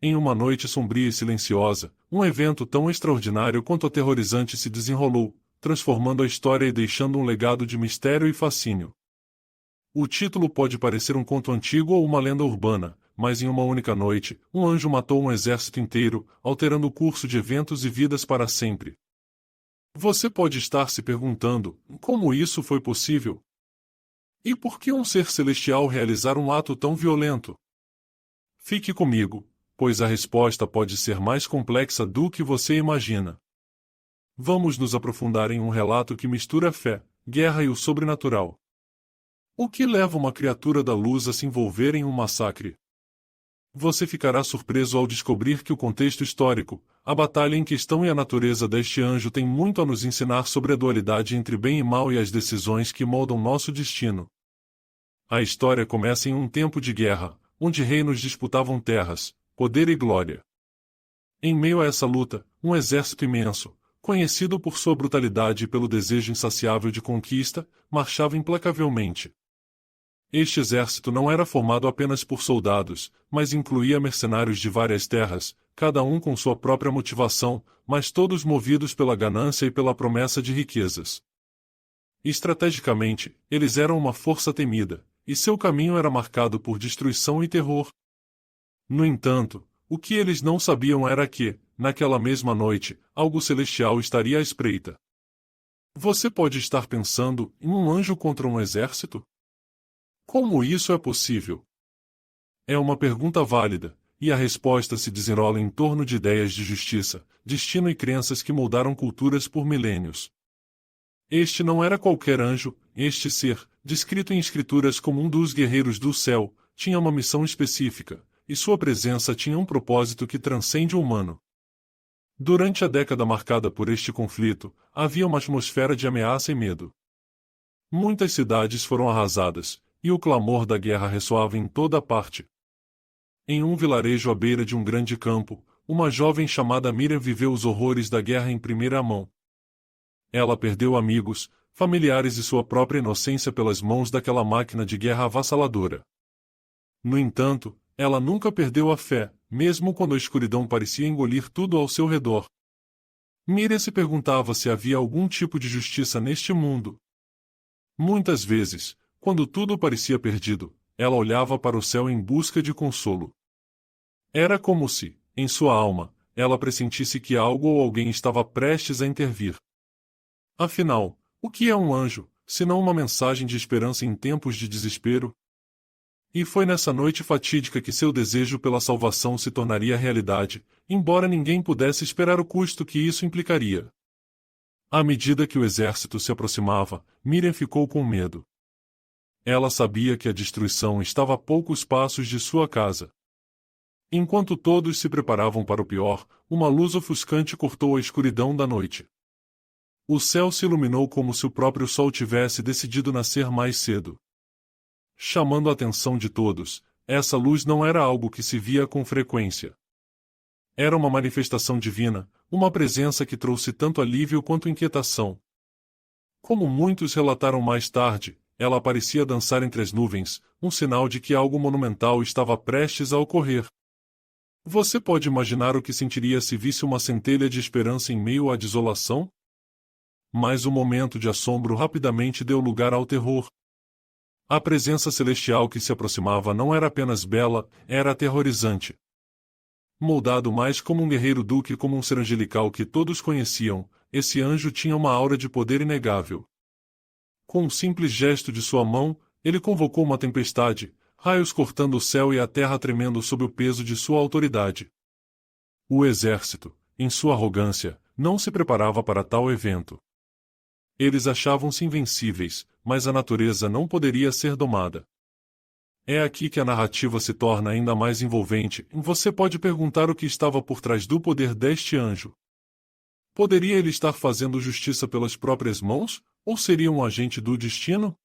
Em uma noite sombria e silenciosa, um evento tão extraordinário quanto aterrorizante se desenrolou, transformando a história e deixando um legado de mistério e fascínio. O título pode parecer um conto antigo ou uma lenda urbana, mas em uma única noite, um anjo matou um exército inteiro, alterando o curso de eventos e vidas para sempre. Você pode estar se perguntando, como isso foi possível? E por que um ser celestial realizar um ato tão violento? Fique comigo, pois a resposta pode ser mais complexa do que você imagina. Vamos nos aprofundar em um relato que mistura fé, guerra e o sobrenatural. O que leva uma criatura da luz a se envolver em um massacre? Você ficará surpreso ao descobrir que o contexto histórico, a batalha em questão e a natureza deste anjo têm muito a nos ensinar sobre a dualidade entre bem e mal e as decisões que moldam nosso destino. A história começa em um tempo de guerra, onde reinos disputavam terras, poder e glória. Em meio a essa luta, um exército imenso, conhecido por sua brutalidade e pelo desejo insaciável de conquista, marchava implacavelmente. Este exército não era formado apenas por soldados, mas incluía mercenários de várias terras, cada um com sua própria motivação, mas todos movidos pela ganância e pela promessa de riquezas. Estrategicamente, eles eram uma força temida, e seu caminho era marcado por destruição e terror. No entanto, o que eles não sabiam era que, naquela mesma noite, algo celestial estaria à espreita. Você pode estar pensando em um anjo contra um exército? Como isso é possível? É uma pergunta válida, e a resposta se desenrola em torno de ideias de justiça, destino e crenças que moldaram culturas por milênios. Este não era qualquer anjo, este ser, descrito em escrituras como um dos guerreiros do céu, tinha uma missão específica, e sua presença tinha um propósito que transcende o humano. Durante a década marcada por este conflito, havia uma atmosfera de ameaça e medo. Muitas cidades foram arrasadas, e o clamor da guerra ressoava em toda parte. Em um vilarejo à beira de um grande campo, uma jovem chamada Miriam viveu os horrores da guerra em primeira mão. Ela perdeu amigos, familiares e sua própria inocência pelas mãos daquela máquina de guerra avassaladora. No entanto, ela nunca perdeu a fé, mesmo quando a escuridão parecia engolir tudo ao seu redor. Miriam se perguntava se havia algum tipo de justiça neste mundo. Muitas vezes, quando tudo parecia perdido, ela olhava para o céu em busca de consolo. Era como se, em sua alma, ela pressentisse que algo ou alguém estava prestes a intervir. Afinal, o que é um anjo, senão uma mensagem de esperança em tempos de desespero? E foi nessa noite fatídica que seu desejo pela salvação se tornaria realidade, embora ninguém pudesse esperar o custo que isso implicaria. À medida que o exército se aproximava, Miriam ficou com medo. Ela sabia que a destruição estava a poucos passos de sua casa. Enquanto todos se preparavam para o pior, uma luz ofuscante cortou a escuridão da noite. O céu se iluminou como se o próprio sol tivesse decidido nascer mais cedo. Chamando a atenção de todos, essa luz não era algo que se via com frequência. Era uma manifestação divina, uma presença que trouxe tanto alívio quanto inquietação. Como muitos relataram mais tarde, ela parecia dançar entre as nuvens, um sinal de que algo monumental estava prestes a ocorrer. Você pode imaginar o que sentiria se visse uma centelha de esperança em meio à desolação? Mas o momento de assombro rapidamente deu lugar ao terror. A presença celestial que se aproximava não era apenas bela, era aterrorizante. Moldado mais como um guerreiro do que como um ser angelical que todos conheciam, esse anjo tinha uma aura de poder inegável. Com um simples gesto de sua mão, ele convocou uma tempestade, raios cortando o céu e a terra tremendo sob o peso de sua autoridade. O exército, em sua arrogância, não se preparava para tal evento. Eles achavam-se invencíveis, mas a natureza não poderia ser domada. É aqui que a narrativa se torna ainda mais envolvente, e você pode perguntar o que estava por trás do poder deste anjo. Poderia ele estar fazendo justiça pelas próprias mãos, ou seria um agente do destino?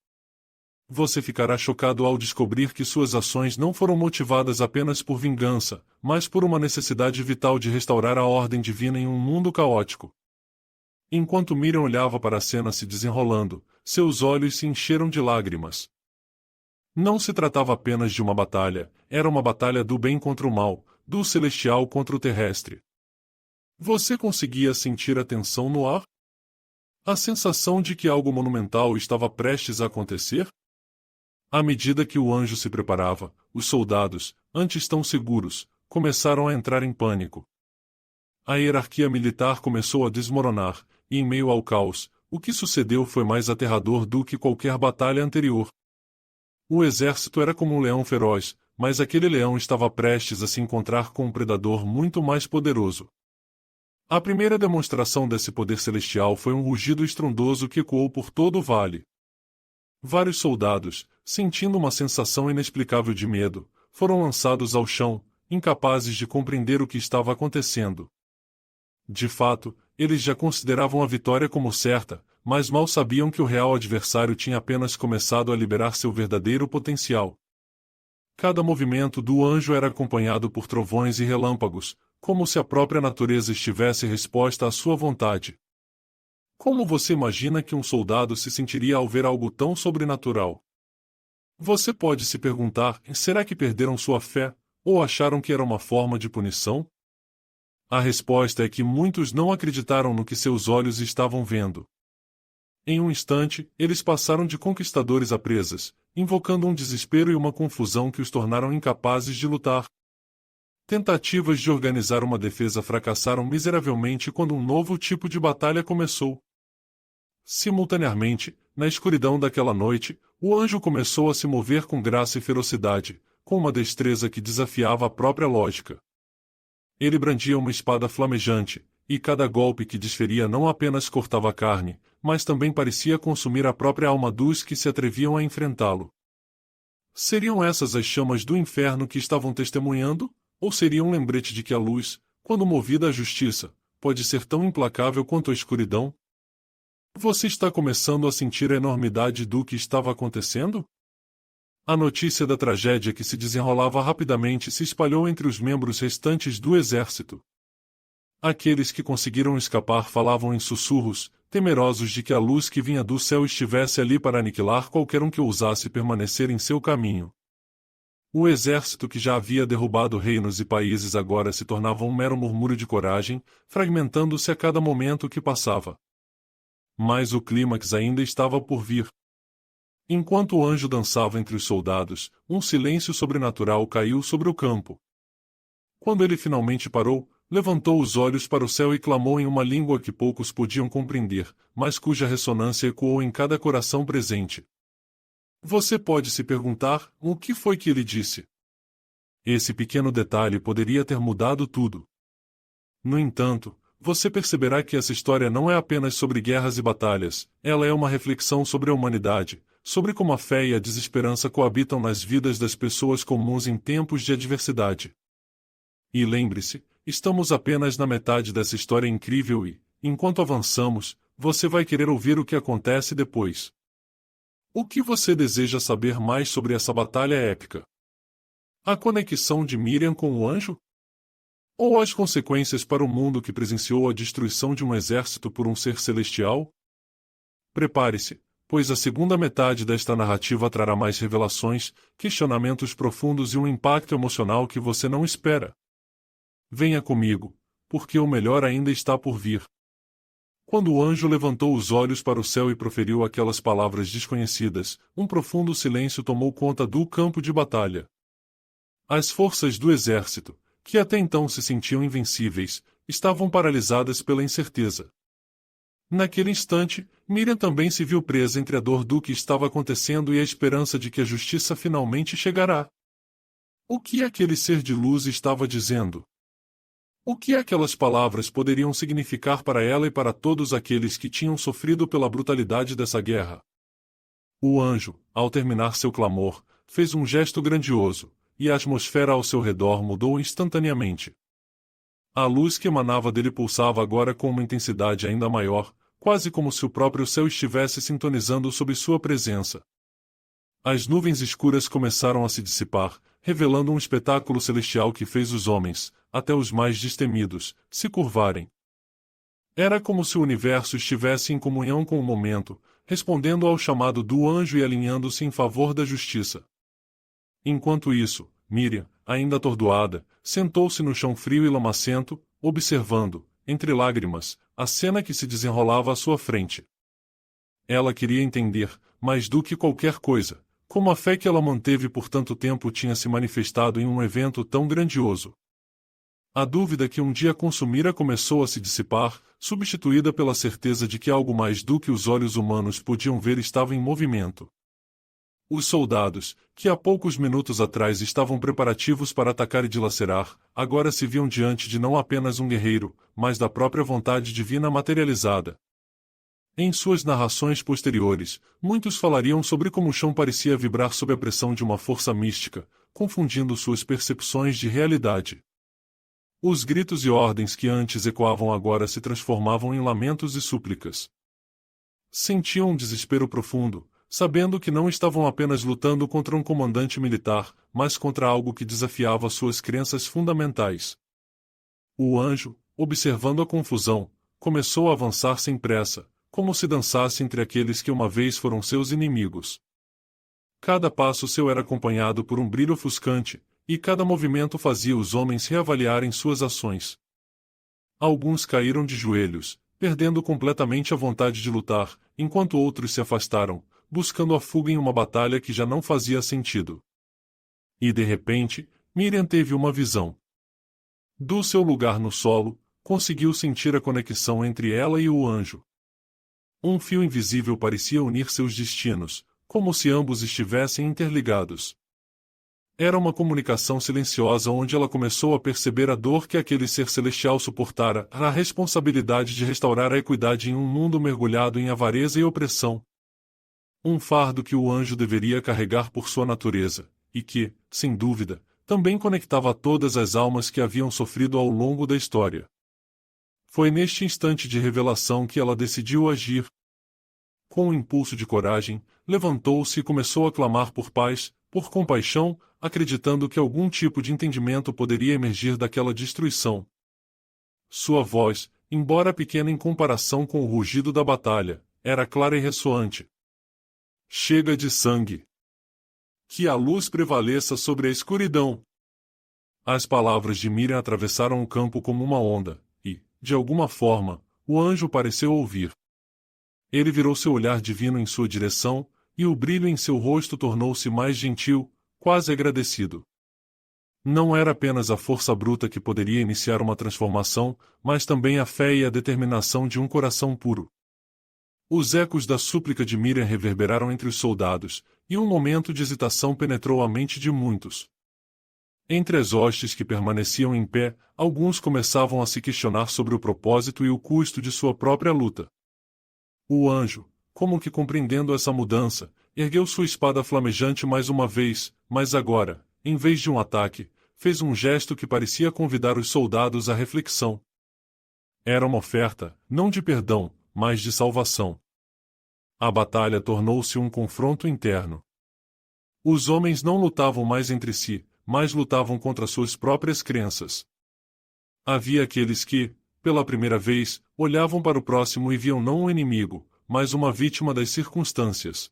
Você ficará chocado ao descobrir que suas ações não foram motivadas apenas por vingança, mas por uma necessidade vital de restaurar a ordem divina em um mundo caótico. Enquanto Miriam olhava para a cena se desenrolando, seus olhos se encheram de lágrimas. Não se tratava apenas de uma batalha, era uma batalha do bem contra o mal, do celestial contra o terrestre. Você conseguia sentir a tensão no ar? A sensação de que algo monumental estava prestes a acontecer? À medida que o anjo se preparava, os soldados, antes tão seguros, começaram a entrar em pânico. A hierarquia militar começou a desmoronar, e em meio ao caos, o que sucedeu foi mais aterrador do que qualquer batalha anterior. O exército era como um leão feroz, mas aquele leão estava prestes a se encontrar com um predador muito mais poderoso. A primeira demonstração desse poder celestial foi um rugido estrondoso que ecoou por todo o vale. Vários soldados, sentindo uma sensação inexplicável de medo, foram lançados ao chão, incapazes de compreender o que estava acontecendo. De fato, eles já consideravam a vitória como certa, mas mal sabiam que o real adversário tinha apenas começado a liberar seu verdadeiro potencial. Cada movimento do anjo era acompanhado por trovões e relâmpagos, como se a própria natureza estivesse resposta à sua vontade. Como você imagina que um soldado se sentiria ao ver algo tão sobrenatural? Você pode se perguntar: será que perderam sua fé, ou acharam que era uma forma de punição? A resposta é que muitos não acreditaram no que seus olhos estavam vendo. Em um instante, eles passaram de conquistadores a presas, invocando um desespero e uma confusão que os tornaram incapazes de lutar. Tentativas de organizar uma defesa fracassaram miseravelmente quando um novo tipo de batalha começou. Simultaneamente, na escuridão daquela noite, o anjo começou a se mover com graça e ferocidade, com uma destreza que desafiava a própria lógica. Ele brandia uma espada flamejante, e cada golpe que desferia não apenas cortava a carne, mas também parecia consumir a própria alma dos que se atreviam a enfrentá-lo. Seriam essas as chamas do inferno que estavam testemunhando? Ou seria um lembrete de que a luz, quando movida à justiça, pode ser tão implacável quanto a escuridão? Você está começando a sentir a enormidade do que estava acontecendo? A notícia da tragédia que se desenrolava rapidamente se espalhou entre os membros restantes do exército. Aqueles que conseguiram escapar falavam em sussurros, temerosos de que a luz que vinha do céu estivesse ali para aniquilar qualquer um que ousasse permanecer em seu caminho. O exército que já havia derrubado reinos e países agora se tornava um mero murmúrio de coragem, fragmentando-se a cada momento que passava. Mas o clímax ainda estava por vir. Enquanto o anjo dançava entre os soldados, um silêncio sobrenatural caiu sobre o campo. Quando ele finalmente parou, levantou os olhos para o céu e clamou em uma língua que poucos podiam compreender, mas cuja ressonância ecoou em cada coração presente. Você pode se perguntar: o que foi que ele disse? Esse pequeno detalhe poderia ter mudado tudo. No entanto, você perceberá que essa história não é apenas sobre guerras e batalhas, ela é uma reflexão sobre a humanidade, sobre como a fé e a desesperança coabitam nas vidas das pessoas comuns em tempos de adversidade. E lembre-se, estamos apenas na metade dessa história incrível e, enquanto avançamos, você vai querer ouvir o que acontece depois. O que você deseja saber mais sobre essa batalha épica? A conexão de Miriam com o anjo? Ou as consequências para o mundo que presenciou a destruição de um exército por um ser celestial? Prepare-se, pois a segunda metade desta narrativa trará mais revelações, questionamentos profundos e um impacto emocional que você não espera. Venha comigo, porque o melhor ainda está por vir. Quando o anjo levantou os olhos para o céu e proferiu aquelas palavras desconhecidas, um profundo silêncio tomou conta do campo de batalha. As forças do exército, que até então se sentiam invencíveis, estavam paralisadas pela incerteza. Naquele instante, Miriam também se viu presa entre a dor do que estava acontecendo e a esperança de que a justiça finalmente chegará. O que aquele ser de luz estava dizendo? O que aquelas palavras poderiam significar para ela e para todos aqueles que tinham sofrido pela brutalidade dessa guerra? O anjo, ao terminar seu clamor, fez um gesto grandioso, e a atmosfera ao seu redor mudou instantaneamente. A luz que emanava dele pulsava agora com uma intensidade ainda maior, quase como se o próprio céu estivesse sintonizando sob sua presença. As nuvens escuras começaram a se dissipar, revelando um espetáculo celestial que fez os homens, até os mais destemidos, se curvarem. Era como se o universo estivesse em comunhão com o momento, respondendo ao chamado do anjo e alinhando-se em favor da justiça. Enquanto isso, Miriam, ainda atordoada, sentou-se no chão frio e lamacento, observando, entre lágrimas, a cena que se desenrolava à sua frente. Ela queria entender, mais do que qualquer coisa, como a fé que ela manteve por tanto tempo tinha se manifestado em um evento tão grandioso. A dúvida que um dia consumira começou a se dissipar, substituída pela certeza de que algo mais do que os olhos humanos podiam ver estava em movimento. Os soldados, que há poucos minutos atrás estavam preparativos para atacar e dilacerar, agora se viam diante de não apenas um guerreiro, mas da própria vontade divina materializada. Em suas narrações posteriores, muitos falariam sobre como o chão parecia vibrar sob a pressão de uma força mística, confundindo suas percepções de realidade. Os gritos e ordens que antes ecoavam agora se transformavam em lamentos e súplicas. Sentiam um desespero profundo, sabendo que não estavam apenas lutando contra um comandante militar, mas contra algo que desafiava suas crenças fundamentais. O anjo, observando a confusão, começou a avançar sem pressa, como se dançasse entre aqueles que uma vez foram seus inimigos. Cada passo seu era acompanhado por um brilho ofuscante, e cada movimento fazia os homens reavaliarem suas ações. Alguns caíram de joelhos, perdendo completamente a vontade de lutar, enquanto outros se afastaram, buscando a fuga em uma batalha que já não fazia sentido. E de repente, Miriam teve uma visão. Do seu lugar no solo, conseguiu sentir a conexão entre ela e o anjo. Um fio invisível parecia unir seus destinos, como se ambos estivessem interligados. Era uma comunicação silenciosa onde ela começou a perceber a dor que aquele ser celestial suportara, a responsabilidade de restaurar a equidade em um mundo mergulhado em avareza e opressão. Um fardo que o anjo deveria carregar por sua natureza, e que, sem dúvida, também conectava todas as almas que haviam sofrido ao longo da história. Foi neste instante de revelação que ela decidiu agir. Com um impulso de coragem, levantou-se e começou a clamar por paz, por compaixão, acreditando que algum tipo de entendimento poderia emergir daquela destruição. Sua voz, embora pequena em comparação com o rugido da batalha, era clara e ressoante. Chega de sangue. Que a luz prevaleça sobre a escuridão. As palavras de Miriam atravessaram o campo como uma onda, e, de alguma forma, o anjo pareceu ouvir. Ele virou seu olhar divino em sua direção, e o brilho em seu rosto tornou-se mais gentil, quase agradecido. Não era apenas a força bruta que poderia iniciar uma transformação, mas também a fé e a determinação de um coração puro. Os ecos da súplica de Miriam reverberaram entre os soldados, e um momento de hesitação penetrou a mente de muitos. Entre as hostes que permaneciam em pé, alguns começavam a se questionar sobre o propósito e o custo de sua própria luta. O anjo, como que compreendendo essa mudança, ergueu sua espada flamejante mais uma vez, mas agora, em vez de um ataque, fez um gesto que parecia convidar os soldados à reflexão. Era uma oferta, não de perdão, mas de salvação. A batalha tornou-se um confronto interno. Os homens não lutavam mais entre si, mas lutavam contra suas próprias crenças. Havia aqueles que, pela primeira vez, olhavam para o próximo e viam não um inimigo, mas uma vítima das circunstâncias.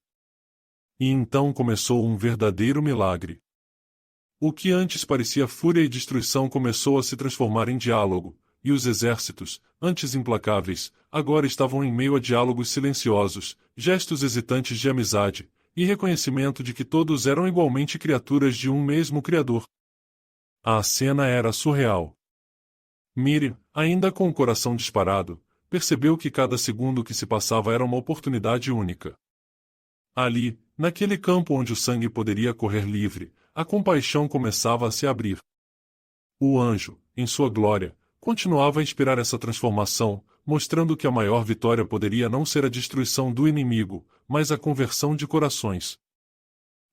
E então começou um verdadeiro milagre. O que antes parecia fúria e destruição começou a se transformar em diálogo, e os exércitos, antes implacáveis, agora estavam em meio a diálogos silenciosos, gestos hesitantes de amizade, e reconhecimento de que todos eram igualmente criaturas de um mesmo Criador. A cena era surreal. Miriam, ainda com o coração disparado, percebeu que cada segundo que se passava era uma oportunidade única. Ali, naquele campo onde o sangue poderia correr livre, a compaixão começava a se abrir. O anjo, em sua glória, continuava a inspirar essa transformação, mostrando que a maior vitória poderia não ser a destruição do inimigo, mas a conversão de corações.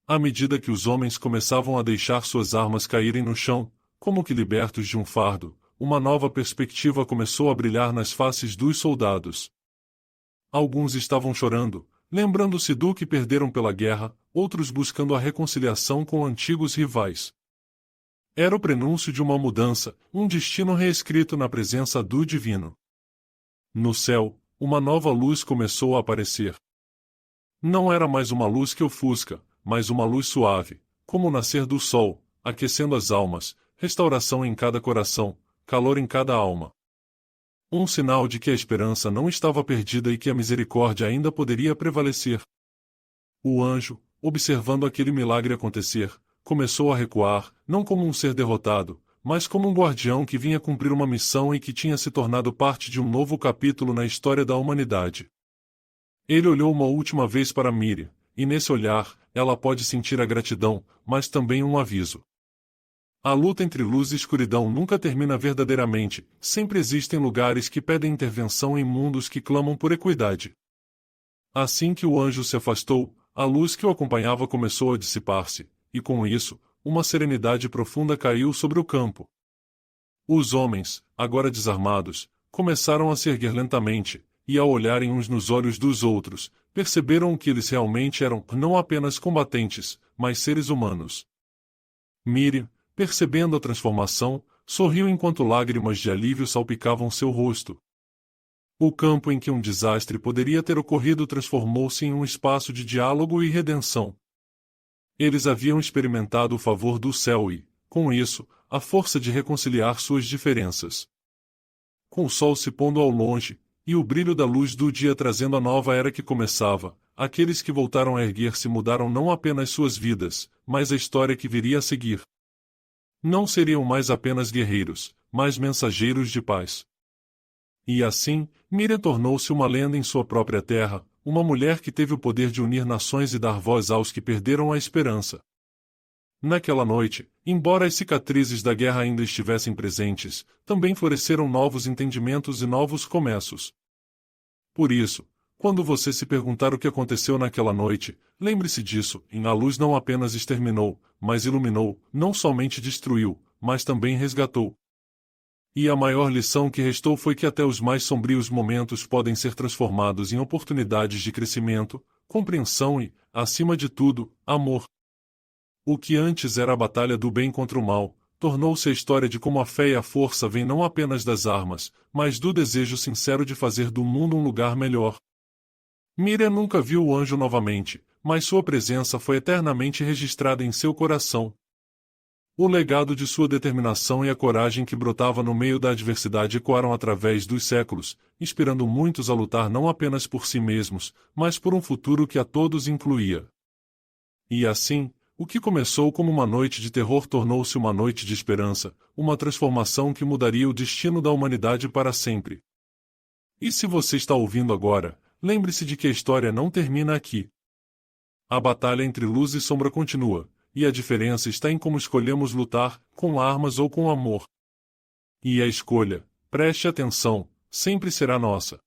À medida que os homens começavam a deixar suas armas caírem no chão, como que libertos de um fardo, uma nova perspectiva começou a brilhar nas faces dos soldados. Alguns estavam chorando, lembrando-se do que perderam pela guerra, outros buscando a reconciliação com antigos rivais. Era o prenúncio de uma mudança, um destino reescrito na presença do divino. No céu, uma nova luz começou a aparecer. Não era mais uma luz que ofusca, mas uma luz suave, como o nascer do sol, aquecendo as almas, restauração em cada coração, calor em cada alma. Um sinal de que a esperança não estava perdida e que a misericórdia ainda poderia prevalecer. O anjo, observando aquele milagre acontecer, começou a recuar, não como um ser derrotado, mas como um guardião que vinha cumprir uma missão e que tinha se tornado parte de um novo capítulo na história da humanidade. Ele olhou uma última vez para Miriam, e nesse olhar, ela pode sentir a gratidão, mas também um aviso. A luta entre luz e escuridão nunca termina verdadeiramente, sempre existem lugares que pedem intervenção em mundos que clamam por equidade. Assim que o anjo se afastou, a luz que o acompanhava começou a dissipar-se, e com isso, uma serenidade profunda caiu sobre o campo. Os homens, agora desarmados, começaram a se erguer lentamente, e ao olharem uns nos olhos dos outros, perceberam que eles realmente eram não apenas combatentes, mas seres humanos. Miriam, percebendo a transformação, sorriu enquanto lágrimas de alívio salpicavam seu rosto. O campo em que um desastre poderia ter ocorrido transformou-se em um espaço de diálogo e redenção. Eles haviam experimentado o favor do céu e, com isso, a força de reconciliar suas diferenças. Com o sol se pondo ao longe, e o brilho da luz do dia trazendo a nova era que começava, aqueles que voltaram a erguer-se mudaram não apenas suas vidas, mas a história que viria a seguir. Não seriam mais apenas guerreiros, mas mensageiros de paz. E assim, Miriam tornou-se uma lenda em sua própria terra, uma mulher que teve o poder de unir nações e dar voz aos que perderam a esperança. Naquela noite, embora as cicatrizes da guerra ainda estivessem presentes, também floresceram novos entendimentos e novos começos. Por isso, quando você se perguntar o que aconteceu naquela noite, lembre-se disso, a luz não apenas exterminou, mas iluminou, não somente destruiu, mas também resgatou. E a maior lição que restou foi que até os mais sombrios momentos podem ser transformados em oportunidades de crescimento, compreensão e, acima de tudo, amor. O que antes era a batalha do bem contra o mal, tornou-se a história de como a fé e a força vêm não apenas das armas, mas do desejo sincero de fazer do mundo um lugar melhor. Miriam nunca viu o anjo novamente, mas sua presença foi eternamente registrada em seu coração. O legado de sua determinação e a coragem que brotava no meio da adversidade ecoaram através dos séculos, inspirando muitos a lutar não apenas por si mesmos, mas por um futuro que a todos incluía. E assim, o que começou como uma noite de terror tornou-se uma noite de esperança, uma transformação que mudaria o destino da humanidade para sempre. E se você está ouvindo agora, lembre-se de que a história não termina aqui. A batalha entre luz e sombra continua, e a diferença está em como escolhemos lutar, com armas ou com amor. E a escolha, preste atenção, sempre será nossa.